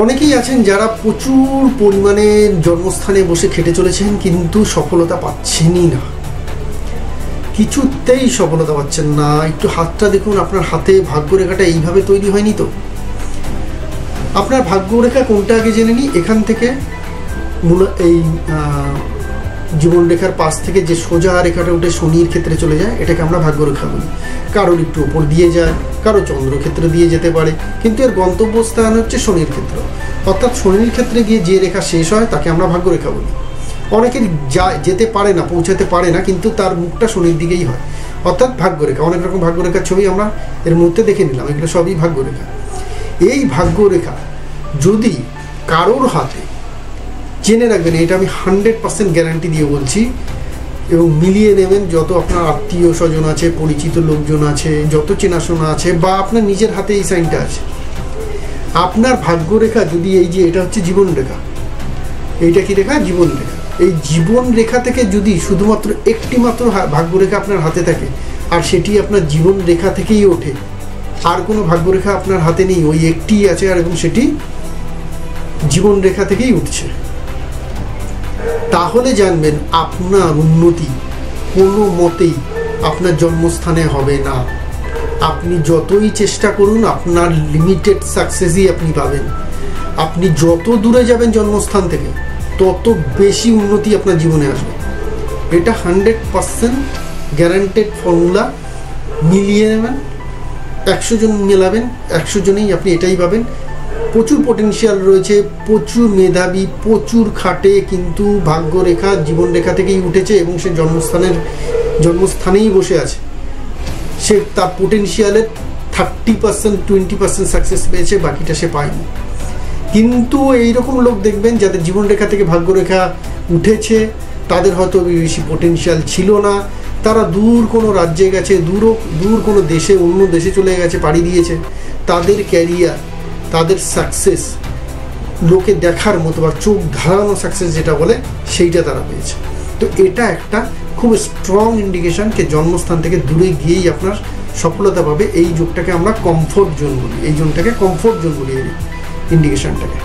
অনেকেই আছেন যারা প্রচুর পরিমাণে জন্মস্থানে বসে খেটে চলেছেন, কিন্তু সফলতা পাচ্ছেনই না, কিছুতেই সফলতা পাচ্ছেন না। একটু হাতটা দেখুন, আপনার হাতে ভাগ্যরেখাটা এইভাবে তৈরি হয়নি তো? আপনার ভাগ্যরেখা কোনটা আগে জেনে নিই। এখান থেকে এই জীবনরেখার পাশ থেকে যে সোজা রেখাটা উঠে শনির ক্ষেত্রে চলে যায়, এটাকে আমরা ভাগ্যরেখা বলি। কারোর একটু ওপর দিয়ে যায়, কারো চন্দ্রক্ষেত্রে দিয়ে যেতে পারে, কিন্তু এর গন্তব্যস্থান হচ্ছে শনির ক্ষেত্র। অর্থাৎ শনির ক্ষেত্রে গিয়ে যে রেখা শেষ হয় তাকে আমরা ভাগ্যরেখা বলি। অনেকের যেতে পারে না, পৌঁছাতে পারে না, কিন্তু তার মুখটা শনির দিকেই হয়, অর্থাৎ ভাগ্যরেখা। অনেক রকম ভাগ্যরেখার ছবি আমরা এর মধ্যে দেখে নিলাম, এগুলো সবই ভাগ্যরেখা। এই ভাগ্যরেখা যদি কারোর হাতে, জেনে রাখবেন, এটা আমি 100% গ্যারান্টি দিয়ে বলছি, এবং মিলিয়ে নেবেন, যত আপনার আত্মীয় স্বজন আছে, পরিচিত লোকজন আছে, যত চেনাশোনা আছে, বা আপনার নিজের হাতে এই সাইনটা আছে, আপনার ভাগ্যরেখা যদি এই যে এটা হচ্ছে জীবন রেখা, এইটা কি রেখা? জীবন রেখা। এই জীবন রেখা থেকে যদি শুধুমাত্র একটি মাত্র ভাগ্যরেখা আপনার হাতে থাকে, আর সেটি আপনার জীবন রেখা থেকেই ওঠে, আর কোনো ভাগ্যরেখা আপনার হাতে নেই, ওই একটি আছে, আর এবং সেটি জীবন রেখা থেকেই উঠছে, তাহলে জানবেন আপনার উন্নতি কোনো মতেই আপনার জন্মস্থানে হবে না। আপনি যতই চেষ্টা করুন, আপনার লিমিটেড সাকসেসই আপনি পাবেন। আপনি যত দূরে যাবেন জন্মস্থান থেকে, তত বেশি উন্নতি আপনার জীবনে আসবে। এটা 100% গ্যারান্টেড ফর্মুলা। মিলিয়ে নেবেন, 100 জন মেলাবেন, 100 জনেই আপনি এটাই পাবেন। প্রচুর পোটেনশিয়াল রয়েছে, প্রচুর মেধাবী, প্রচুর খাটে, কিন্তু ভাগ্যরেখা জীবনরেখা থেকেই উঠেছে এবং সে জন্মস্থানেই বসে আছে। সে তার পোটেনশিয়ালের 30% 20% সাকসেস পেয়েছে, বাকিটা সে পায়নি। কিন্তু এইরকম লোক দেখবেন যাদের জীবনরেখা থেকে ভাগ্যরেখা উঠেছে, তাদের হয়তো বেশি পোটেনশিয়াল ছিল না, তারা দূর কোনো রাজ্যে গেছে, দূর কোনো দেশে, অন্য দেশে চলে গেছে, পাড়ি দিয়েছে। তাদের ক্যারিয়ার, তাদের সাকসেস লোকে দেখার মতো, বা চোখ ধারানো সাকসেস যেটা বলে, সেইটা তারা পেয়েছে। তো এটা একটা খুব স্ট্রং ইন্ডিকেশন যে জন্মস্থান থেকে দূরে গিয়েই আপনার সফলতা পাবে। এই যোগটাকে আমরা কমফোর্ট জোন বলি, এই জোনটাকে কমফোর্ট জোন বলি, এই ইন্ডিকেশনটাকে।